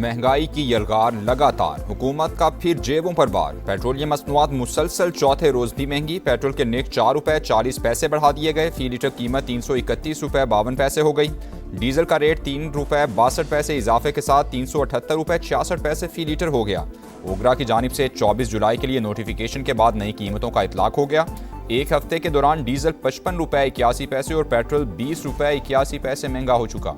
महंगाई की यलगार लगातार, हुकूमत का फिर जेबों पर भार। पेट्रोलियम मसनूआत मुसलसल चौथे रोज भी महंगी। पेट्रोल के निक 4 रुपए 40 पैसे बढ़ा दिए गए। फी लीटर कीमत 331 रुपए 52 पैसे हो गई। डीजल का रेट 3 रुपए 62 पैसे इजाफे के साथ 378 रुपए 66 पैसे फी लीटर हो गया। ओगरा की जानिब से 24 जुलाई के लिए नोटिफिकेशन के बाद नई कीमतों का इतलाक हो गया। एक हफ्ते के दौरान डीजल 55 रुपए 81 पैसे और पेट्रोल 20 रुपए 81 पैसे महंगा हो चुका।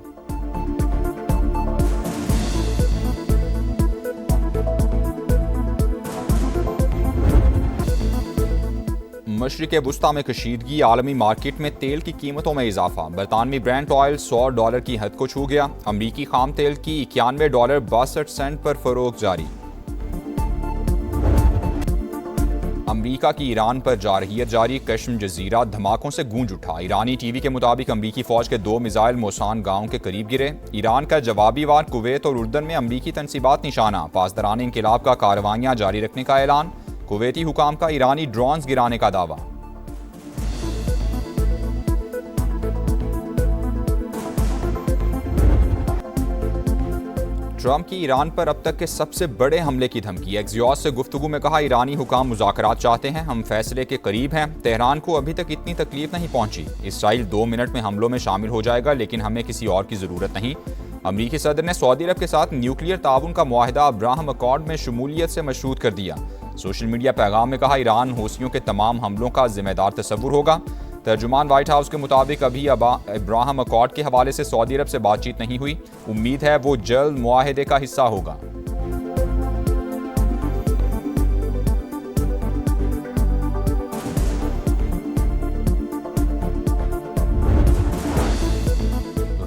मशरिक़ वुस्ता में कशीदगी, आलमी मार्केट में तेल की कीमतों में इजाफा। बरतानवी ब्रेंट ऑयल $100 की हद को छू गया। अमरीकी खाम तेल की $91.62 पर फरोख्त जारी। अमरीका की ईरान पर जारहियत जारी। कश्म जजीरा धमाकों से गूंज उठा। ईरानी टीवी के मुताबिक अमरीकी फौज के 2 मिसाइल मोसान गांव के करीब गिरे। ईरान का जवाबी वार कुवैत और उर्दन में अमरीकी तनसीबात निशाना। पासदारान इंकिलाब का कार्रवाइयां जारी रखने का ऐलान। कुवैती हुकाम का ईरानी ड्रोन्स गिराने का दावा। ट्रंप की ईरान पर अब तक के सबसे बड़े हमले की धमकी। एक्सियोस से गुफ्तगू में कहा, ईरानी हुकाम मुज़ाकरात चाहते हैं, हम फैसले के करीब हैं। तेहरान को अभी तक इतनी तकलीफ नहीं पहुंची। इसराइल 2 मिनट में हमलों में शामिल हो जाएगा, लेकिन हमें किसी और की ज़रूरत नहीं। अमरीकी सदर ने सऊदी अरब के साथ न्यूक्लियर ताउन का मुआहिदा अब्राहम अकॉर्ड में शमूलियत से मशरूत कर दिया। सोशल मीडिया पैगाम में कहा, ईरान हौसियों के तमाम हमलों का जिम्मेदार तस्वुर होगा। तर्जुमान व्हाइट हाउस के मुताबिक अभी अब्राहम अकॉर्ड के हवाले से सऊदी अरब से बातचीत नहीं हुई। उम्मीद है वो जल्द मुआहिदे का हिस्सा होगा।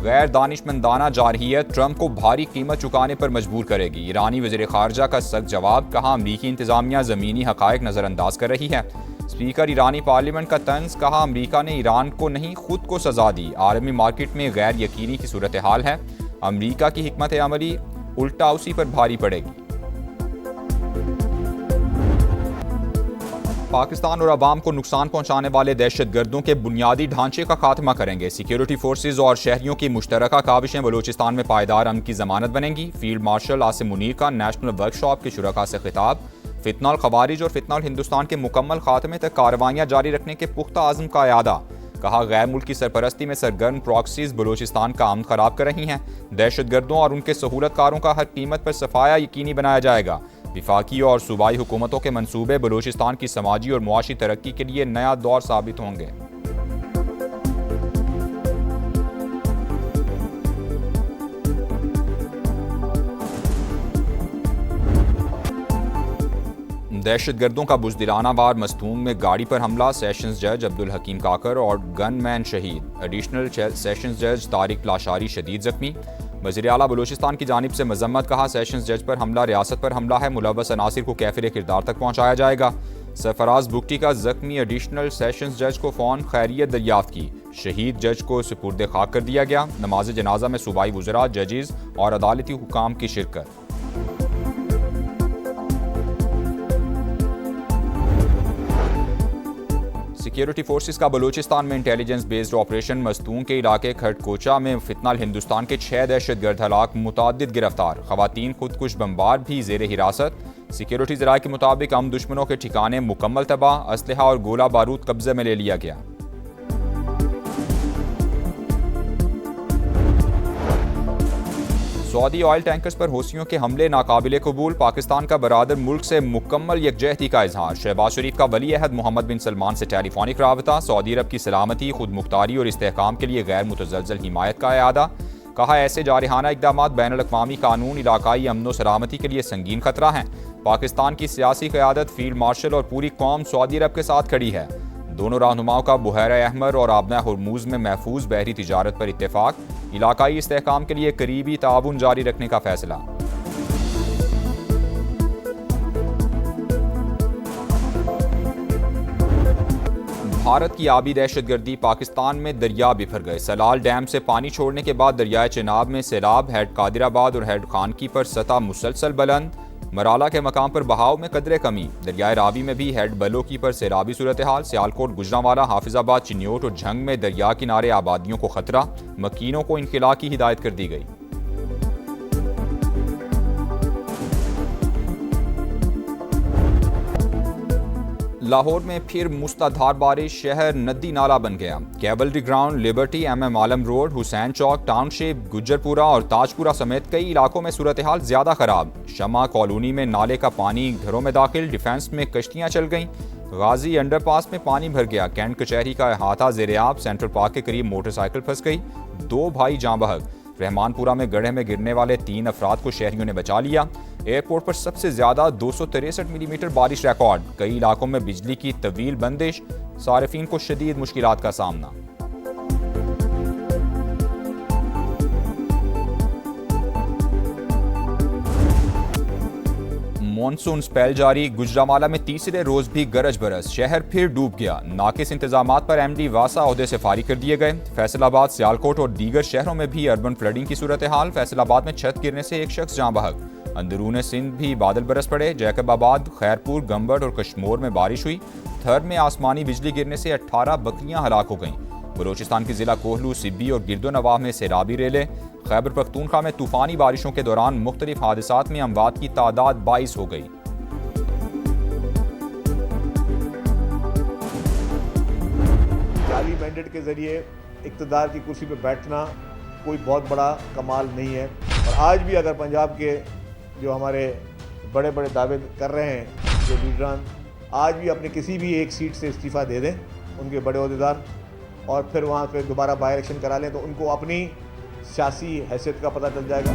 गैर दानिशमंदाना जारहियत ट्रंप को भारी कीमत चुकाने पर मजबूर करेगी। ईरानी वज़ीर ख़ारजा का सख्त जवाब। कहा, अमरीकी इंतज़ामिया ज़मीनी हक़ाइक़ नज़रअंदाज कर रही है। स्पीकर ईरानी पार्लियामेंट का तंज। कहा, अमरीका ने ईरान को नहीं खुद को सजा दी। आलमी मार्केट में गैर यकीनी की सूरत हाल है। अमरीका की हिकमत अमली उल्टा उसी पर भारी पड़ेगी। पाकिस्तान और अवाम को नुकसान पहुंचाने वाले दहशतगर्दों के बुनियादी ढांचे का खात्मा करेंगे। सिक्योरिटी फोर्सेज और शहरियों की मुश्तरका काविशें बलूचिस्तान में पायदार अमन की जमानत बनेंगी। फील्ड मार्शल आसिम मुनीर का नेशनल वर्कशॉप के शुरका से खिताब। फितनल खवारिज और फितनल हिंदुस्तान के मुकम्मल खात्मे तक कार्रवाइयां जारी रखने के पुख्ता आज़म का यादा। कहा, गैर मुल्क की सरपरस्ती में सरगर्म प्रॉक्सीज बलूचिस्तान का अमन खराब कर रही हैं। दहशतगर्दों और उनके सहूलतकारों का हर कीमत पर सफाया यकीनी बनाया जाएगा। विफाकी और सूबाई हुकूमतों के मंसूबे बलूचिस्तान की समाजी और मुआशी तरक्की के लिए नया दौर साबित होंगे। दहशतगर्दों का बुज़दिलाना वार मस्तूम में गाड़ी पर हमला। सेशंस जज अब्दुल हकीम काकर और गनमैन शहीद। एडिशनल सेशंस जज तारिक लाशारी शदीद जख्मी। वज़ीर आला बलूचिस्तान की जानिब से मजम्मत। कहा, सेशंस जज पर हमला रियासत पर हमला है। मुलव्वस अनासिर को कैफिर किरदार तक पहुंचाया जाएगा। सरफराज बुगटी का जख्मी एडिशनल सेशंस जज को फ़ौन खैरियत दरियाफ्त की। शहीद जज को सुपुर्द खाक कर दिया गया। नमाज जनाजा में सूबाई वज़रा, जजेस और अदालती हुकाम की शिरकत। सिक्योरिटी फोर्सेस का बलूचिस्तान में इंटेलिजेंस बेस्ड ऑपरेशन। मस्तून के इलाके खड़कोचा में फितनल हिंदुस्तान के 6 दहशतगर्द हलाक, मुतादिद गिरफ्तार। खवातीन खुदकुश बमबार भी जेर हिरासत। सिक्योरिटी ज़राए के मुताबिक हम दुश्मनों के ठिकाने मुकम्मल तबाह। असलहा और गोला बारूद कब्जे में ले लिया गया। सऊदी ऑयल टैंकर्स पर हौसियों के हमले नाकाबिले कबूल। पाकिस्तान का बरादर मुल्क से मुकम्मल यकजहती का इजहार। शहबाज शरीफ का वली अहद मोहम्मद बिन सलमान से टेलीफोनिक राबता। सऊदी अरब की सलामती, खुद मुख्तारी और इस्तेहकाम के लिए गैर मुतज़लज़ल हिमायत का इआदा। कहा, ऐसे जारहाना इक़दामात बैनुल-अक़वामी कानून, इलाकाई अमन व सलामती के लिए संगीन खतरा हैं। पाकिस्तान की सियासी क़यादत, फील्ड मार्शल और पूरी कौम सऊदी अरब के साथ खड़ी है। दोनों रहनुमाओं का बुहैरा अहमर और आबना हुर्मुज़ में महफूज बहरी तिजारत पर इत्तेफाक। इलाकाई इस्तेहकाम के लिए करीबी ताउन जारी रखने का फैसला। भारत की आबी दहशतगर्दी। पाकिस्तान में दरिया बिफर गए। सलाल डैम से पानी छोड़ने के बाद दरियाए चिनाब में सैलाब। हेड कादिराबाद और हेड खानकी पर सतह मुसलसल बुलंद। मराला के मकाम पर बहाव में कदरे कमी। दरियाए रावी में भी हेड बलोकी पर सैलाबी सूरत हाल। सियालकोट, गुजरांवाला, हाफिजाबाद, चिन्योट और झंग में दरिया किनारे आबादियों को खतरा। मकीनों को इनखला की हिदायत कर दी गई। लाहौर में फिर मूसलाधार बारिश, शहर नदी नाला बन गया। कैवलरी ग्राउंड, लिबर्टी, MM आलम रोड, हुसैन चौक, टाउनशिप, गुज्जरपुरा और ताजपुरा समेत कई इलाकों में सूरत हाल ज्यादा खराब। शमा कॉलोनी में नाले का पानी घरों में दाखिल, डिफेंस में कश्तियां चल गईं। गाजी अंडरपास में पानी भर गया, कैंट कचहरी का अहाता ज़ेरे-आब, सेंट्रल पार्क के करीब मोटरसाइकिल फंस गई, 2 भाई जाँ बहक। रहमानपुरा में गड्ढे में गिरने वाले 3 अफराद को शहरियों ने बचा लिया। एयरपोर्ट पर सबसे ज्यादा 263 मिलीमीटर बारिश रिकॉर्ड, कई इलाकों में बिजली की तवील बंदिश, सारिफीन को शदीद मुश्किलात का सामना। मॉनसून स्पेल जारी, गुजरांवाला में तीसरे रोज भी गरज बरस, शहर फिर डूब गया। नाकिस इंतजामात पर MD वासा ओहदे से फारिग कर दिए गए। फैसलाबाद, सियालकोट और दीगर शहरों में भी अर्बन फ्लडिंग की सूरत हाल, फैसलाबाद में छत गिरने से एक शख्स जाँ बहक। अंदरून सिंध भी बादल बरस पड़े, जैकबाबाद, खैरपुर, गंबड़ और कश्मोर में बारिश हुई। थर में आसमानी बिजली गिरने से 18 बकरियां हलाक हो गईं। बलोचिस्तान के जिला कोहलू, सिब्बी और गिरदो नवाह में सैलाबी रेले। खैबर पख्तूनख्वा में तूफानी बारिशों के दौरान मुख्तलिफ हादसात में अमवात की तादाद 22 हो गई। जाली मैंडेट के जरिए इक़्तिदार की कुर्सी पर बैठना कोई बहुत बड़ा कमाल नहीं है। और आज भी अगर पंजाब के जो हमारे बड़े बड़े दावे कर रहे हैं, जो लीडरान आज भी अपने किसी भी एक सीट से इस्तीफ़ा दे दें, उनके बड़े ओहदेदार, और फिर वहाँ पे दोबारा बाई इलेक्शन करा लें, तो उनको अपनी सियासी हैसियत का पता चल जाएगा।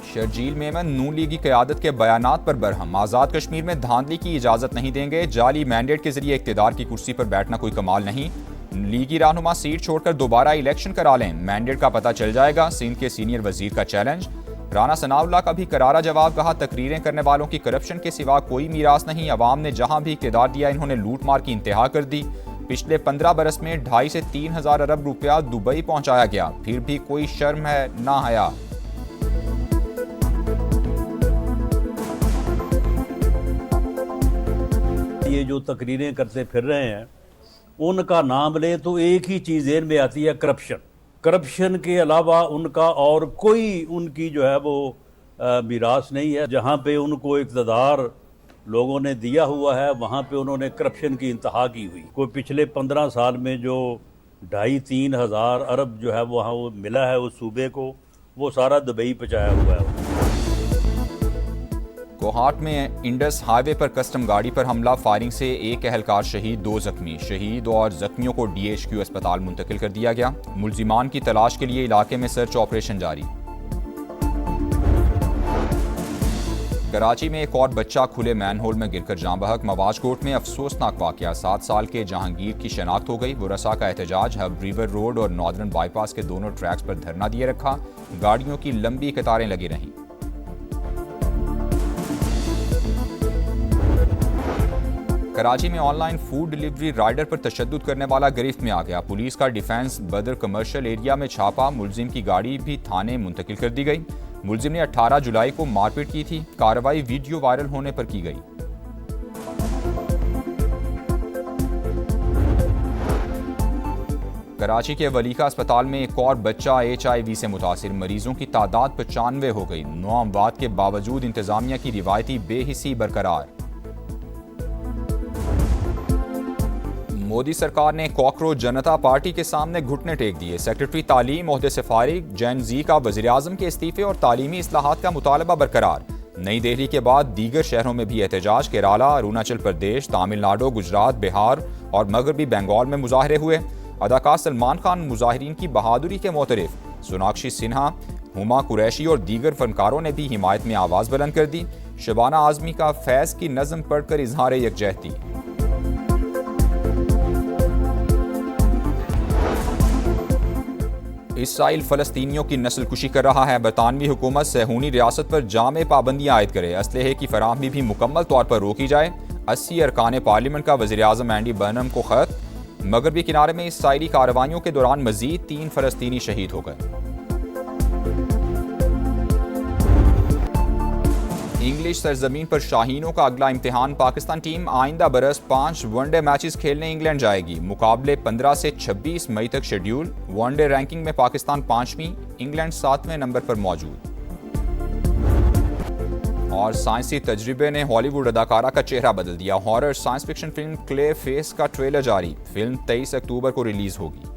शर्जील मेमन नून लीग की क़यादत के बयानात पर बरहम, आज़ाद कश्मीर में धांधली की इजाज़त नहीं देंगे, जाली मैंडेट के जरिए इक़्तिदार की कुर्सी पर बैठना कोई कमाल नहीं, लीगी रहनुमा सीट छोड़कर दोबारा इलेक्शन करा लें, मैंडेट का पता चल जाएगा, सिंध के सीनियर वजीर का चैलेंज। राना सनाउल्लाह का भी करारा जवाब, कहा तकरीरें करने वालों की करप्शन के सिवा कोई मीरास नहीं, अवाम ने जहां भी इक़्तिदार दिया इन्होंने लूट मार की इंतहा कर दी। पिछले 15 बरस में 2.5 से 3 हज़ार अरब रुपया दुबई पहुंचाया गया, फिर भी कोई शर्म है ना हया। ये जो तकरीरें करते फिर रहे हैं, उनका नाम ले तो एक ही चीज़ ज़हन में आती है, करप्शन। करप्शन के अलावा उनका और कोई उनकी जो है वो मीरास नहीं है। जहाँ पे उनको इक़्तिदार लोगों ने दिया हुआ है, वहाँ पे उन्होंने करप्शन की इंतहा की हुई। कोई पिछले 15 साल में जो 2.5-3 हज़ार अरब जो है वहाँ वो मिला है उस सूबे को, वो सारा दुबई पहुँचाया हुआ है। कोहाट में इंडस हाईवे पर कस्टम गाड़ी पर हमला, फायरिंग से एक एहलकार शहीद, 2 जख्मी। शहीद और जख्मियों को DHQ अस्पताल मुंतकिल कर दिया गया। मुलजिमान की तलाश के लिए इलाके में सर्च ऑपरेशन जारी। कराची में एक और बच्चा खुले मैनहोल में गिरकर जाँ बहक, मवाजकोट में अफसोसनाक वाकया, 7 साल के जहांगीर की शनाख्त हो गई। वरसा का एहतजाज, हब रिवर रोड और नॉर्दर्न बाईपास के दोनों ट्रैक्स पर धरना दिए रखा, गाड़ियों की लंबी कतारें लगी रहीं। कराची में ऑनलाइन फूड डिलीवरी राइडर पर तशद्दुद करने वाला गिरफ्त में आ गया। पुलिस का डिफेंस बदर कमर्शियल एरिया में छापा, मुलजिम की गाड़ी भी थाने मुंतकिल कर दी गई। मुलजिम ने 18 जुलाई को मारपीट की थी, कार्रवाई वीडियो वायरल होने पर की गई। कराची के वलीका अस्पताल में एक और बच्चा HIV से मुतासिर, मरीजों की तादाद 95 हो गई। 9 अमवात के बावजूद इंतजामिया की रिवायती बेहिसी बरकरार। मोदी सरकार ने कॉकरोच जनता पार्टी के सामने घुटने टेक दिए। सेक्रेटरी तालीम ओहदे से फारिग, जैन जी का वज़ीर-ए-आज़म के इस्तीफे और तालीमी इस्लाहात का मुतालबा बरकरार। नई दिल्ली के बाद दीगर शहरों में भी एहतजाज, केरला, अरुणाचल प्रदेश, तमिलनाडु, गुजरात, बिहार और मगरबी बंगाल में मुजाहरे हुए। अदाकार सलमान खान मुजाहिरीन की बहादुरी के मोतरफ, सोनाक्षी सिन्हा, हुमा कुरैशी और दीगर फनकारों ने भी हिमायत में आवाज़ बुलंद कर दी। शबाना आज़मी का फैज़ की नज़म पढ़कर इजहार यकजहती। इसराइल फ़लस्तीनियों की नस्लकुशी कर रहा है, बरतानवी हुकूमत सहूनी रियासत पर जामे पाबंदियाँ आयद करे, असलहे की फराहमी भी मुकम्मल तौर पर रोकी जाए। 80 अरकान पार्लियामेंट का वज़ीर-ए-आज़म एंडी बर्नम को खत। मगरबी किनारे में इसराइली कार्रवाइयों के दौरान मजीद 3 फ़लस्तीनी शहीद हो गए। इंग्लिश सरजमीन पर शाहीनों का अगला इम्तिहान, पाकिस्तान टीम आइंदा बरस 5 वनडे मैचेस खेलने इंग्लैंड जाएगी। मुकाबले 15 से 26 मई तक शेड्यूल। वनडे रैंकिंग में पाकिस्तान 5वीं, इंग्लैंड 7वें नंबर पर मौजूद। और साइंसी तजर्बे ने हॉलीवुड अदाकारा का चेहरा बदल दिया। Horror science fiction film clay face का ट्रेलर जारी। फिल्म 23 अक्टूबर को रिलीज होगी।